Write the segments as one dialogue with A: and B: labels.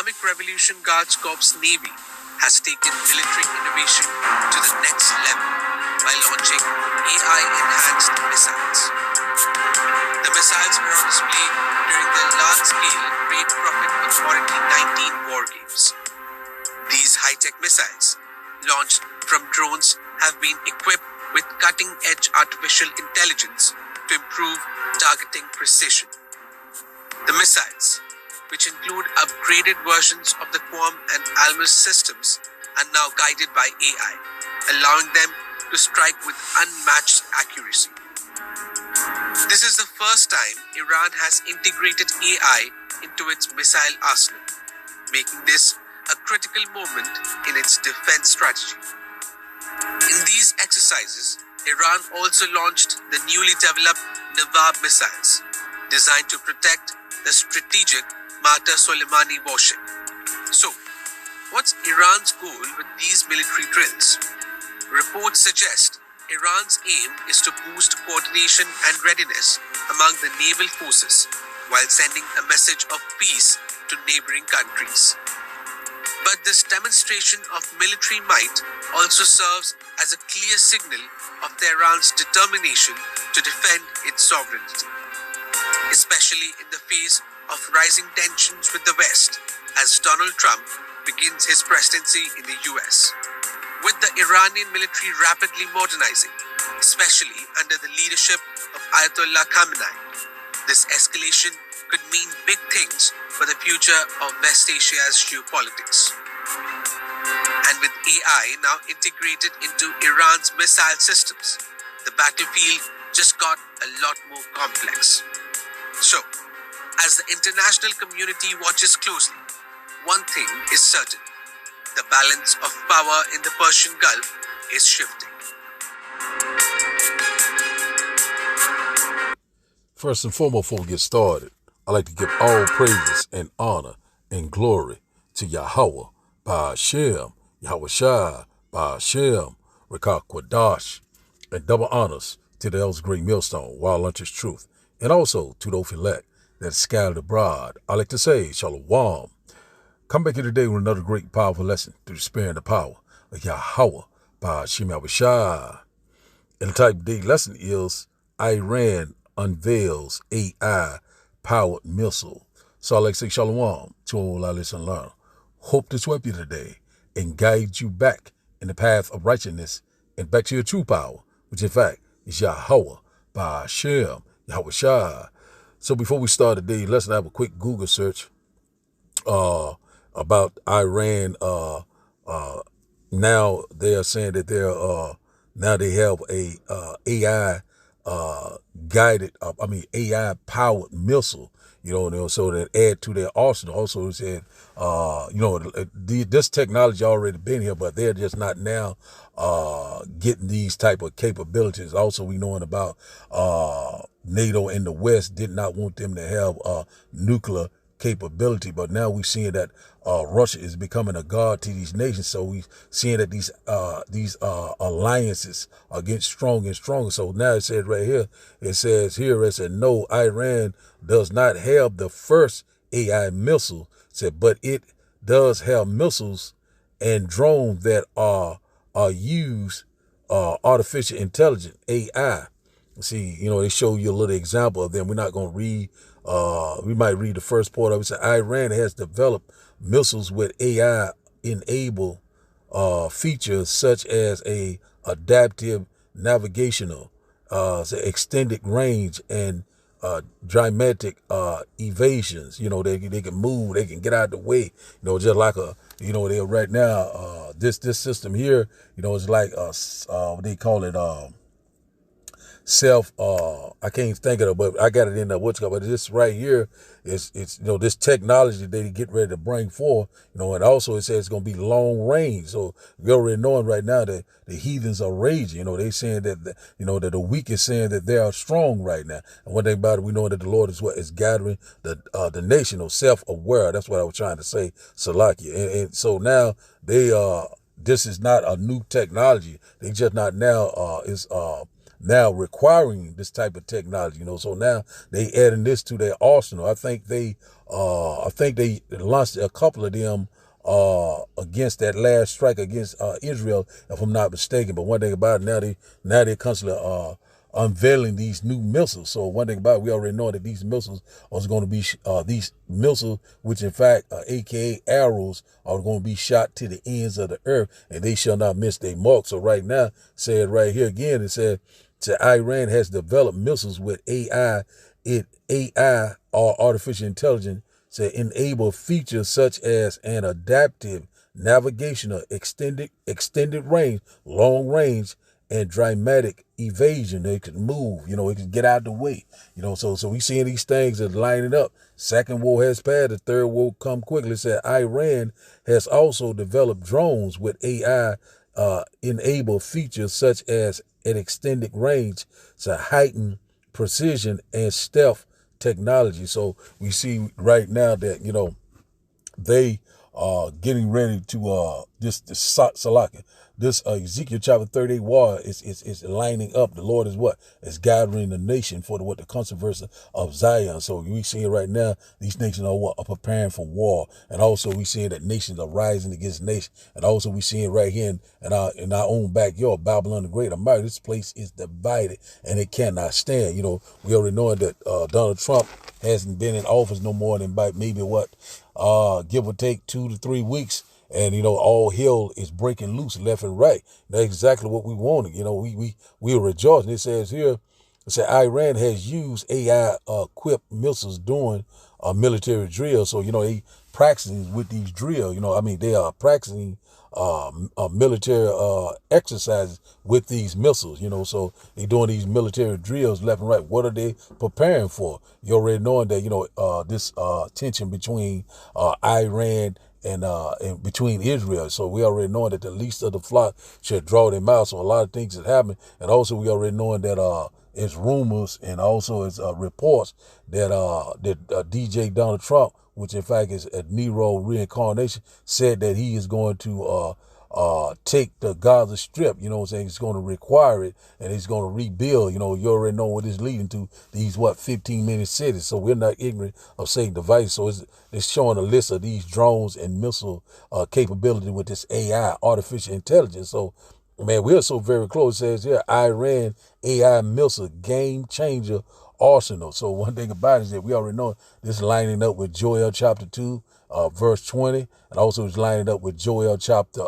A: Islamic Revolution Guards Corps Navy has taken military innovation to the next level by launching AI-enhanced missiles. The missiles were on display during the large-scale Great Prophet Authority 19 war games. These high-tech missiles, launched from drones, have been equipped with cutting-edge artificial intelligence to improve targeting precision. The missiles, which include upgraded versions of the Quam and Almas systems, are now guided by AI, allowing them to strike with unmatched accuracy. This is the first time Iran has integrated AI into its missile arsenal, making this a critical moment in its defense strategy. In these exercises, Iran also launched the newly developed Nawab missiles, designed to protect the strategic Mata Soleimani warship. So, what's Iran's goal with these military drills? Reports suggest Iran's aim is to boost coordination and readiness among the naval forces while sending a message of peace to neighboring countries. But this demonstration of military might also serves as a clear signal of Tehran's determination to defend its sovereignty, especially in the face of rising tensions with the West as Donald Trump begins his presidency in the US. With the Iranian military rapidly modernizing, especially under the leadership of Ayatollah Khamenei, this escalation could mean big things for the future of West Asia's geopolitics. And with AI now integrated into Iran's missile systems, the battlefield just got a lot more complex. So, as the international community watches closely, one thing is certain: the balance of power in the Persian Gulf is shifting.
B: First and foremost, before we get started, I'd like to give all praises and honor and glory to Yahweh, Ba'ashem, Yahweh Shai, Ba'ashem, Rekah Kwadash, and double honors to the Elders Great Millstone, Wild Lunch's Truth, and also to those elect that scattered abroad. I like to say, Shalom. Come back here today with another great, powerful lesson through the spirit and the power of Yahweh by Shem Shai. And the type of day lesson is Iran unveils AI-powered missile. So I like to say Shalom to all our listeners and learners. Hope to sweep you today and guide you back in the path of righteousness and back to your true power, which in fact is Yahweh by Shem Yahweh Shai. So before we start today, let's have a quick Google search about Iran. Now they are saying that now they have a AI guided, AI powered missile. So that add to their arsenal. Also, it said, this technology already been here, but they're just not now getting these type of capabilities. Also, we knowing about NATO and the West did not want them to have nuclear capability, but now we're seeing that Russia is becoming a god to these nations. So we seeing that these alliances are getting stronger and stronger. So now it says right here, it said no, Iran does not have the first AI missile, but it does have missiles and drones that are use artificial intelligence, AI. See, they show you a little example of them. We're not going to read. We might read the first part of it. So Iran has developed missiles with AI-enabled features such as a adaptive navigational, extended range, and dramatic evasions. They can move, they can get out of the way. Just like they're right now. This system here, is like what they call it. I can't think of it, but I got it in there. But this right here is this technology they get ready to bring forth. And also it says it's going to be long range. So we're already knowing right now that the heathens are raging. They saying that that the weak is saying that they are strong right now. And one thing about it, we know that the Lord is gathering the nation, self-aware. That's what I was trying to say, Salakia. And so now they this is not a new technology. They just not now now requiring this type of technology. So now they adding this to their arsenal. I think they launched a couple of them against that last strike against Israel, if I'm not mistaken. But one thing about it, now they constantly unveiling these new missiles. So one thing about it, we already know that these missiles are going to be these missiles, which in fact, aka arrows, are going to be shot to the ends of the earth, and they shall not miss their mark. So right now, said right here again, it said Iran has developed missiles with AI or artificial intelligence to enable features such as an adaptive navigational extended range, long range, and dramatic evasion. They could move, it could get out the way. So we seeing these things that lining up. Second war has passed, the third war come quickly. It said Iran has also developed drones with AI enable features such as an extended range to heighten precision and stealth technology. So we see right now that, they are getting ready to this Salaka. This Ezekiel chapter 38 war is lining up. The Lord is what? Is gathering the nation for the controversy of Zion. So we see it right now. These nations are preparing for war. And also we see that nations are rising against nations. And also we see it right here in our own backyard, Babylon the Great. America, this place is divided and it cannot stand. We already know that Donald Trump hasn't been in office no more than by maybe give or take 2 to 3 weeks. And, all hell is breaking loose left and right. That's exactly what we wanted. We were rejoicing. It says here, Iran has used AI equipped missiles during military drills. So, they practicing with these drills. They are practicing military exercises with these missiles. So they doing these military drills left and right. What are they preparing for? You already knowing that, this tension between Iran and between Israel. So we already know that the least of the flock should draw them out. So a lot of things is happening. And also we already knowing that it's rumors and also it's reports that DJ Donald Trump, which in fact is a Nero reincarnation, said that he is going to take the Gaza Strip, he's going to require it and he's going to rebuild, you already know what it's leading to, these 15-minute cities. So we're not ignorant of Satan's device. So it's showing a list of these drones and missile capability with this AI, artificial intelligence. So man, we're so very close. It says here, Iran AI missile game changer arsenal. So one thing about it is that we already know this lining up with Joel chapter 2, verse 20, and also it's lining up with Joel chapter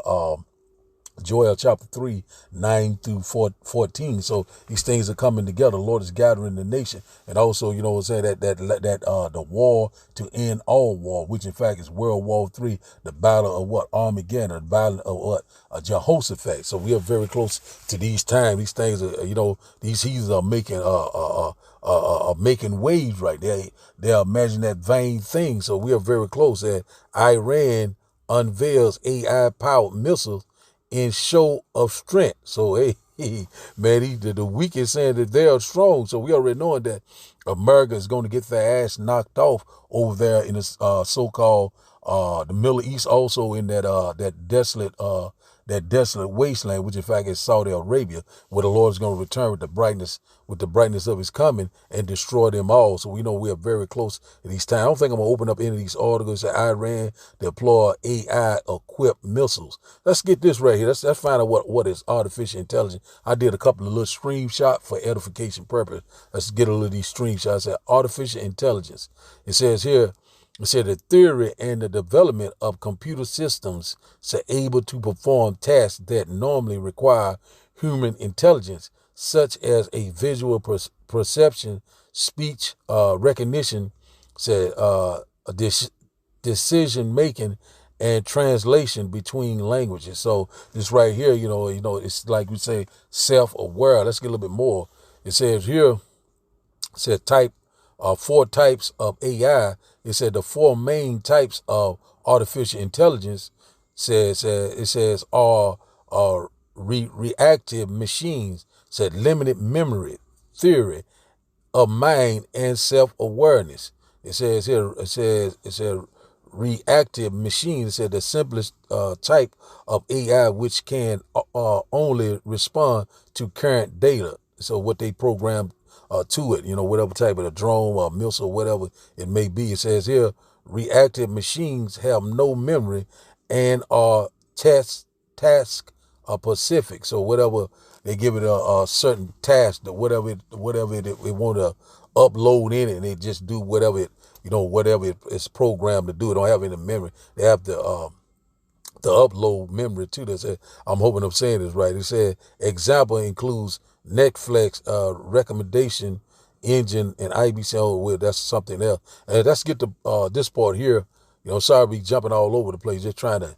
B: 3, 9 through 14. So these things are coming together. The Lord is gathering the nation. And also, saying that the war to end all war, which in fact is World War III, the battle of Armageddon, the battle of Jehoshaphat. So we are very close to these times. These things are, these heathens are making waves right there. They are imagining that vain thing. So we are very close. That Iran unveils AI-powered missiles in show of strength. So, man, the weak is saying that they are strong. So we already knowing that America is going to get their ass knocked off over there in this so-called the Middle East, also in that desolate wasteland, which in fact is Saudi Arabia, where the Lord is going to return with the brightness of his coming and destroy them all. So we know we are very close to these times. I don't think I'm going to open up any of these articles that Iran deploy AI equipped missiles. Let's get this right here. Let's find out what is artificial intelligence. I did a couple of little screenshots for edification purpose. Let's get a little of these screenshots. At artificial intelligence. It says here, it said the theory and the development of computer systems able to perform tasks that normally require human intelligence, such as a visual perception, speech recognition, said decision making, and translation between languages. So this right here, it's like we say self-aware. Let's get a little bit more. It says here, it said type 4 types of AI. It said the 4 main types of artificial intelligence are reactive machines, said limited memory, theory of mind, and self-awareness. It says here, it said reactive machine. It said the simplest type of AI which can only respond to current data. So what they programmed to it, whatever type of a drone or missile, whatever it may be. It says here, reactive machines have no memory and are task specific. So whatever they give it a certain task, that whatever it want to upload in it, and they just do whatever it's programmed to do. It don't have any memory. They have the upload memory to this. I'm hoping I'm saying this right. It said example includes Netflix recommendation engine and IBC. Oh, well, that's something else. And let's get to this part here. Sorry to be jumping all over the place, just trying to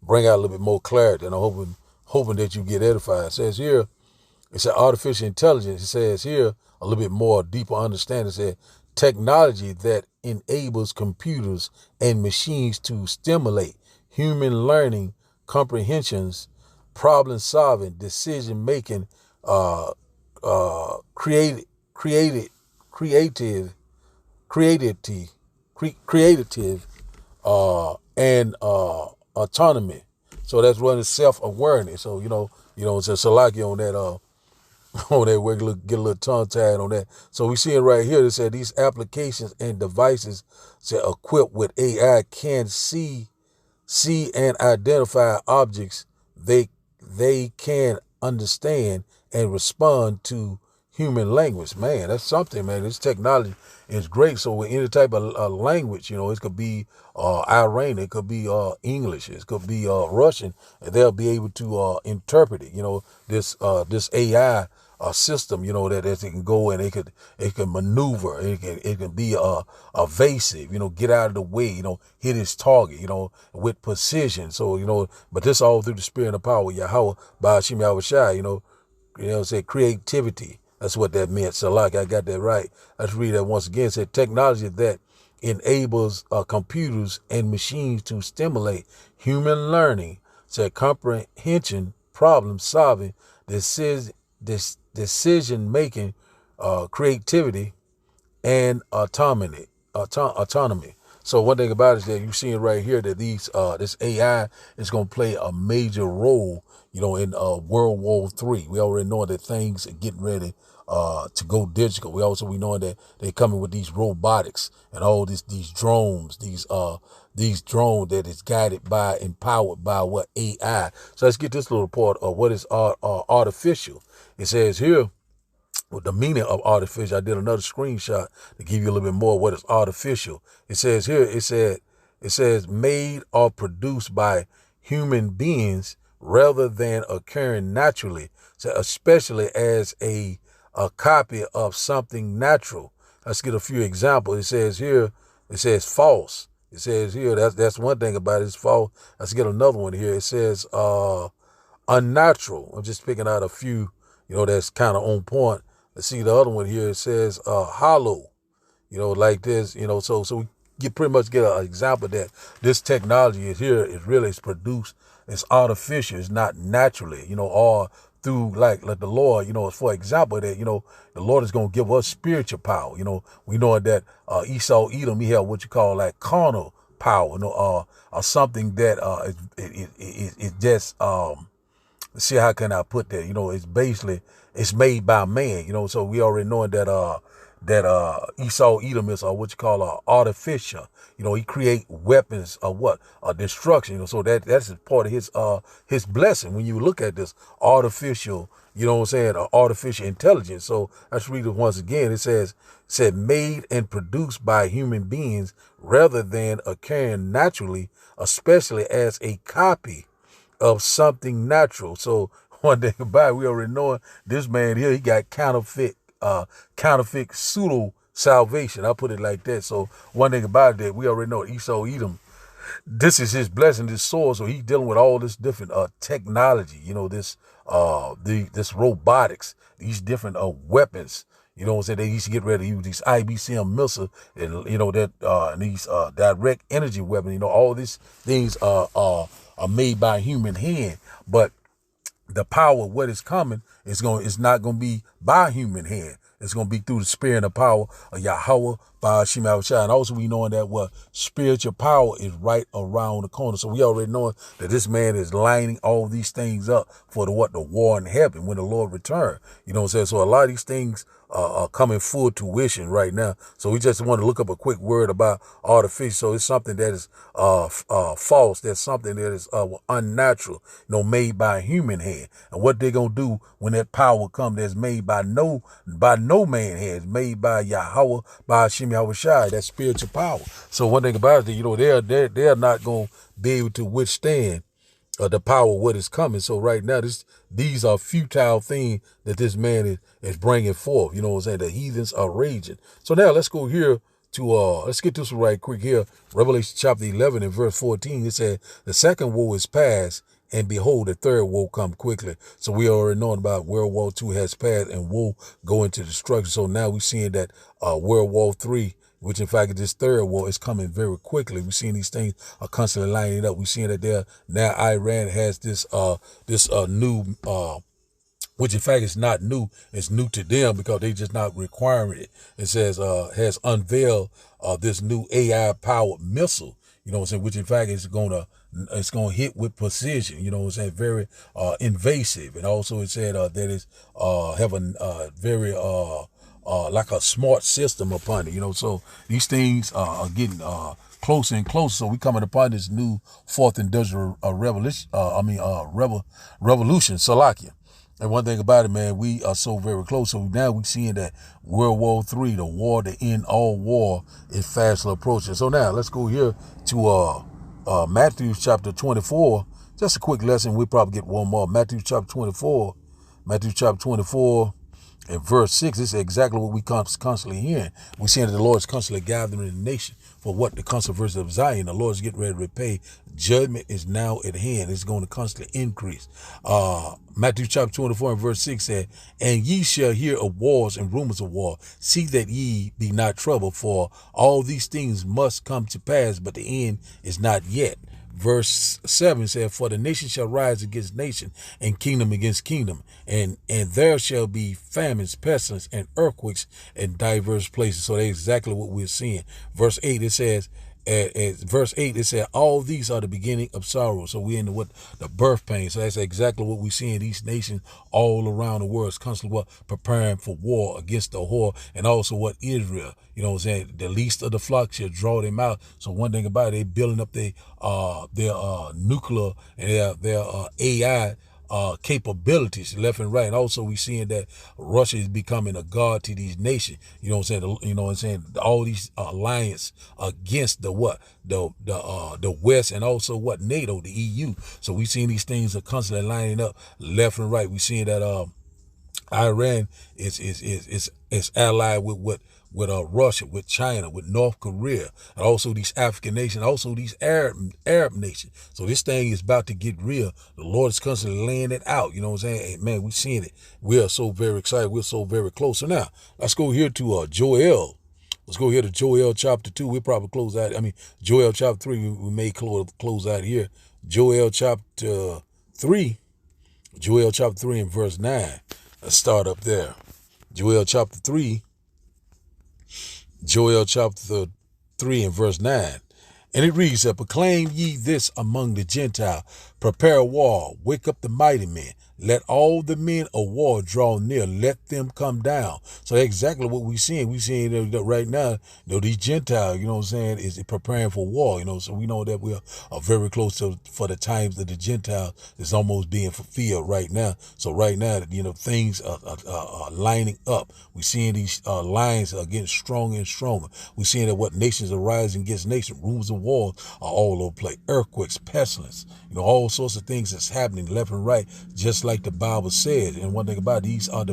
B: bring out a little bit more clarity. And I'm hoping that you get edified. It says here, it said artificial intelligence. It says here a little bit more deeper understanding. It said technology that enables computers and machines to stimulate human learning, comprehensions, problem solving, decision making, creative, creative, creative, and autonomy. So that's running self-awareness. So it's a like on that on that we're get a little tongue tied on that. So we see it right here. It said these applications and devices equipped with AI can see and identify objects. They can understand and respond to human language. Man, that's something, man. This technology is great. So with any type of language, it could be Iranian, it could be English, it could be Russian, and they'll be able to interpret it. This AI system, that it can go and it can maneuver, it can be evasive, get out of the way, hit its target, with precision. So, but this all through the spirit and power of Yahweh by Hashem Yahushua, say creativity. That's what that meant. So like I got that right. Let's read that once again. It said technology that enables computers and machines to stimulate human learning, said comprehension, problem solving, decision making, creativity, and autonomy. So one thing about it is that you're seeing right here that this AI is going to play a major role, in World War III. We already know that things are getting ready to go digital. We know that they're coming with these robotics and all these drones, these drones that is guided by and powered by what AI. So let's get this little part of what is artificial. It says here, with the meaning of artificial. I did another screenshot to give you a little bit more of what is artificial. It says here, it says made or produced by human beings rather than occurring naturally, so especially as a copy of something natural. Let's get a few examples. It says here, it says false. It says here, that's one thing about it, it's false. Let's get another one here. It says unnatural. I'm just picking out a few, that's kind of on point. Let's see the other one here. It says hollow, like this, so we pretty much get an example that this technology is here. It really is produced. It's artificial. It's not naturally, or through like the Lord, for example, that, the Lord is going to give us spiritual power. We know that Esau, Edom, he had what you call like carnal power, or something that it just, see, how can I put that? It's basically, it's made by man, so we already know that Esau Edom is what you call artificial. He create weapons of what? Destruction. So that's part of his blessing. When you look at this artificial, artificial intelligence. So let's read it once again. It said made and produced by human beings rather than occurring naturally, especially as a copy of something natural. So one thing about it, we already know this man here, he got counterfeit pseudo salvation. I'll put it like that. So one thing about it that we already know Esau Edom, this is his blessing, this sword. So he's dealing with all this different technology, this robotics, these different weapons. They used to get ready to use these IBCM missiles and these direct energy weapons. All these things are made by human hand, but the power of what is coming is not going to be by human hand. It's going to be through the spirit and the power of Yahweh by Shema Shai. And also we knowing that what spiritual power is right around the corner. So we already know that this man is lining all these things up for the war in heaven when the Lord return. You know what I'm saying? So a lot of these things are coming full tuition right now. So we just want to look up a quick word about artificial. So it's something that is false. That's something that is unnatural, made by a human hand. And what they're gonna do when that power comes that's made by no man hands, made by Yahweh, by Hashem Yahweh Shai, that spiritual power. So one thing about it, they're not gonna be able to withstand the power of what is coming. So right now, these are futile things that this man is bringing forth. You know what I'm saying? The heathens are raging. So now let's go here to, let's get this right quick here. Revelation chapter 11 and verse 14, it said, the second woe is past, and behold, the third woe come quickly. So we already know about World War II has passed and woe go into destruction. So now we're seeing that World War III, which in fact this third war is coming very quickly. We're seeing these things are constantly lining up. We're seeing that now Iran has this new which in fact is not new. It's new to them because they just not requiring it. It says has unveiled this new AI powered missile. You know what I'm saying? Which in fact is gonna hit with precision. You know what I'm saying? Very invasive. And also it said that it's have a very like a smart system upon it. So these things are getting closer and closer. So we coming upon this new fourth industrial revolution. Revolution, Salakia. And one thing about it, man, we are so very close. So now we're seeing that World War III, the war to end all war, is fastly approaching. So now let's go here to Matthew chapter 24. Just a quick lesson. We'll probably get one more. Matthew chapter 24 and verse 6, this is exactly what we constantly hearing. We're seeing that the Lord is constantly gathering the nation for what the controversy of Zion. The Lord is getting ready to repay. Judgment is now at hand. It's going to constantly increase. Matthew chapter 24 and verse 6 said, and ye shall hear of wars and rumors of war. See that ye be not troubled, for all these things must come to pass, but the end is not yet. Verse 7 said, for the nation shall rise against nation, and kingdom against kingdom, and there shall be famines, pestilence, and earthquakes in diverse places. So that's exactly what we're seeing. Verse 8, it says, all these are the beginning of sorrow. So we're in the birth pain. So that's exactly what we see in these nations all around the world. It's constantly preparing for war against the whore, and also Israel, you know what I'm saying, the least of the flock shall draw them out. So one thing about it, they building up their nuclear and their AI capabilities left and right. And also we seeing that Russia is becoming a god to these nations. You know what I'm saying? All these alliance against the West, and also NATO, the EU. So we seeing these things are constantly lining up left and right. We seeing that Iran is allied with Russia, with China, with North Korea, and also these African nations, also these Arab nations. So this thing is about to get real. The Lord is constantly laying it out. You know what I'm saying? Hey, man, we're seeing it. We are so very excited. We're so very close. So now let's go here to Joel. Let's go here to Joel chapter 2. We'll probably close out. Joel chapter 3, we may close out here. Joel chapter 3 and verse 9. Let's start up there. Joel chapter 3 and verse 9. And it reads that, proclaim ye this among the Gentiles, prepare a war, wake up the mighty men, let all the men of war draw near, let them come down. So that's exactly what we're seeing. We're seeing that right now, these Gentiles, you know what I'm saying, is preparing for war, so we know that we are very close for the times that the Gentiles is almost being fulfilled right now. So right now, things are lining up. We're seeing these lines are getting stronger and stronger. We're seeing that what nations are rising against nations, rumors of war are all over the place, earthquakes, pestilence, all sorts of things that's happening left and right, just like the Bible says. And one thing about it, these are the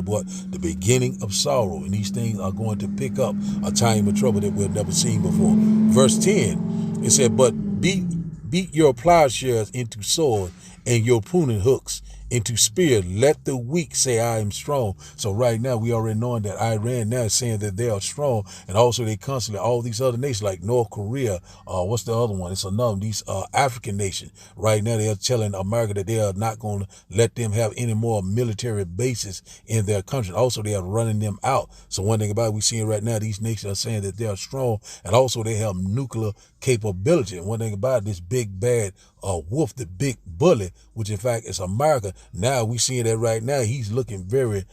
B: beginning of sorrow, and these things are going to pick up a time of trouble that we've never seen before. Verse 10, it said, but beat your plowshares into sword and your pruning hooks into spirit. Let the weak say I am strong. So right now we already knowing that Iran now is saying that they are strong, and also they constantly all these other nations like North Korea. What's the other one? It's another these African nations. Right now they are telling America that they are not going to let them have any more military bases in their country. Also they are running them out. So one thing about it, we seeing right now these nations are saying that they are strong, and also they have nuclear capability. And one thing about it, this big bad wolf, the big bully, which in fact is America. Now we seeing that right now he's looking very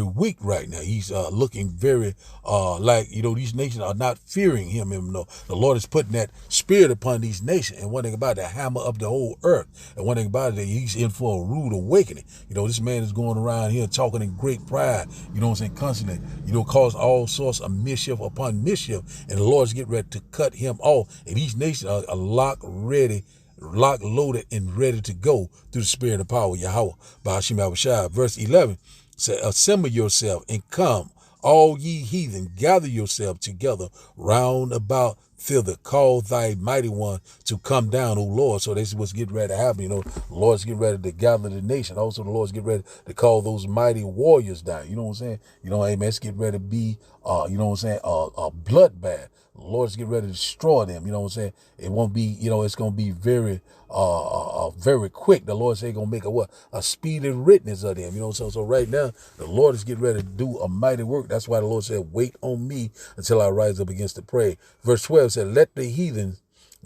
B: weak right now. He's looking very like, these nations are not fearing him. No, the Lord is putting that spirit upon these nations. And one thing about it, the hammer of the whole earth. And one thing about it, that he's in for a rude awakening. This man is going around here talking in great pride, constantly, cause all sorts of mischief upon mischief. And the Lord's getting ready to cut him off. And these nations are locked, loaded, and ready to go through the spirit and power of Yahweh. By Hashem Abishai. Verse 11 says, assemble yourself and come, all ye heathen, gather yourself together round about thither. Call thy mighty one to come down, O Lord. So this is what's getting ready to happen. The Lord's getting ready to gather the nation. Also, the Lord's getting ready to call those mighty warriors down. You know what I'm saying? Amen. It's getting ready to be, a bloodbath. The Lord's getting ready to destroy them. You know what I'm saying? It won't be, it's going to be very quick. The Lord said he's going to make a speedy witness of them. So right now, the Lord is getting ready to do a mighty work. That's why the Lord said, wait on me until I rise up against the prey. Verse 12 said, let the heathen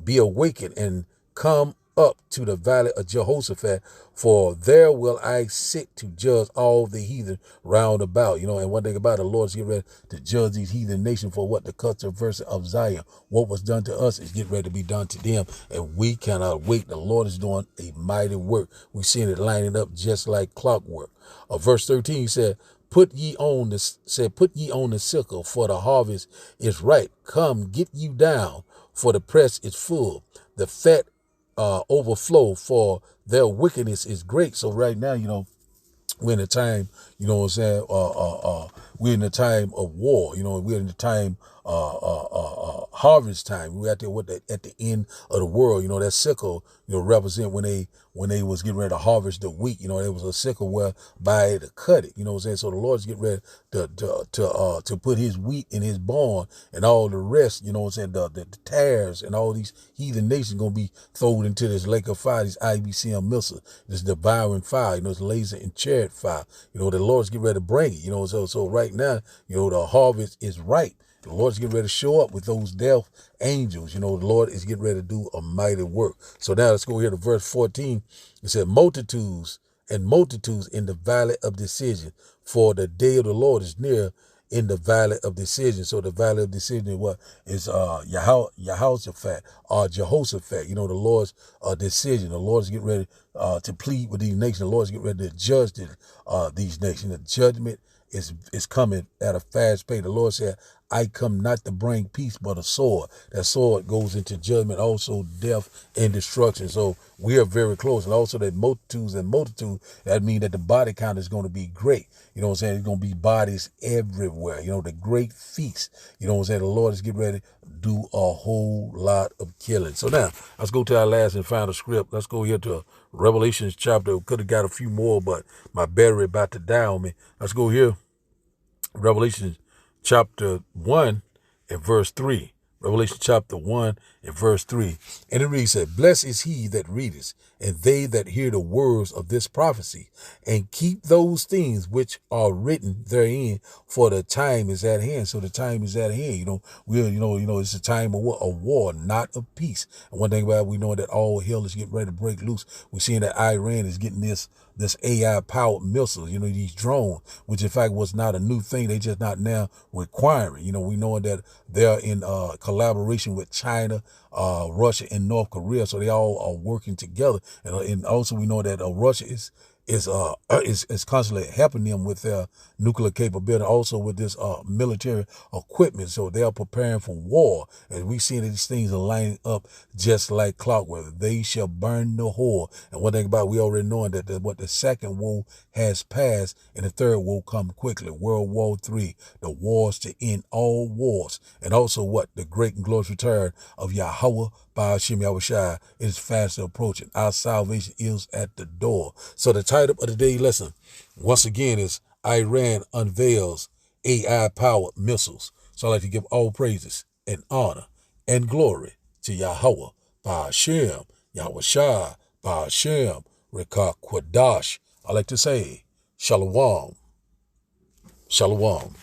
B: be awakened and come up to the valley of Jehoshaphat, for there will I sit to judge all the heathen round about. And one thing about it, the Lord's getting ready to judge these heathen nations for what the controversy of Zion, what was done to us is getting ready to be done to them. And we cannot wait. The Lord is doing a mighty work. We've seen it lining up just like clockwork. Verse 13 said, Put ye on the sickle, for the harvest is ripe. Come, get you down, for the press is full. The fat overflow, for their wickedness is great. So right now, we're in a time, we're in a time of war. We're in the time, harvest time. We're at the end of the world. That sickle, represent when they was getting ready to harvest the wheat. There was a sickle whereby to cut it. So the Lord's getting ready to put his wheat in his barn, and all the rest, the tares and all these heathen nations gonna be thrown into this lake of fire, these IBCM missiles, this devouring fire, this laser and chariot fire. The Lord's getting ready to bring it. So right now, the harvest is ripe. The Lord's getting ready to show up with those death angels. The Lord is getting ready to do a mighty work. So now let's go here to verse 14. It said, multitudes in the valley of decision, for the day of the Lord is near in the valley of decision. So the valley of decision is what is Jehoshaphat or Jehoshaphat. The Lord's decision. The Lord's getting ready to plead with these nations. The Lord's getting ready to judge these nations. The judgment is coming at a fast pace. The Lord said, I come not to bring peace, but a sword. That sword goes into judgment, also death and destruction. So we are very close. And also that multitudes, that means that the body count is going to be great. It's going to be bodies everywhere. The great feast. The Lord is getting ready to do a whole lot of killing. So now, let's go to our last and final script. Let's go here to Revelations chapter. Could have got a few more, but my battery about to die on me. Let's go here. Revelation chapter 1 and verse 3. Revelation chapter 1 and verse 3. And it reads that, blessed is he that readeth, and they that hear the words of this prophecy, and keep those things which are written therein, for the time is at hand. So the time is at hand. It's a time of war, not of peace. And one thing about it, we know that all hell is getting ready to break loose. We're seeing that Iran is getting this AI powered missiles, these drones, which in fact was not a new thing. They just not now requiring. We know that they're in collaboration with China, Russia, and North Korea. So they all are working together. And also we know that Russia is constantly helping them with their nuclear capability, also with this military equipment. So they are preparing for war. And we see that these things are lining up just like clockwork. They shall burn the whore. And one thing about it, we already know that what the second woe has passed, and the third woe come quickly. World War III, the wars to end all wars. And also what? The great and glorious return of Yahweh by Hashem Yahushua is fast approaching. Our salvation is at the door. So the title of today's lesson, once again, is Iran unveils AI-powered missiles. So I'd like to give all praises and honor and glory to Yahweh, by Hashem, Yahushua, by Hashem, Rekah Kwadash. I like to say, Shalom. Shalom.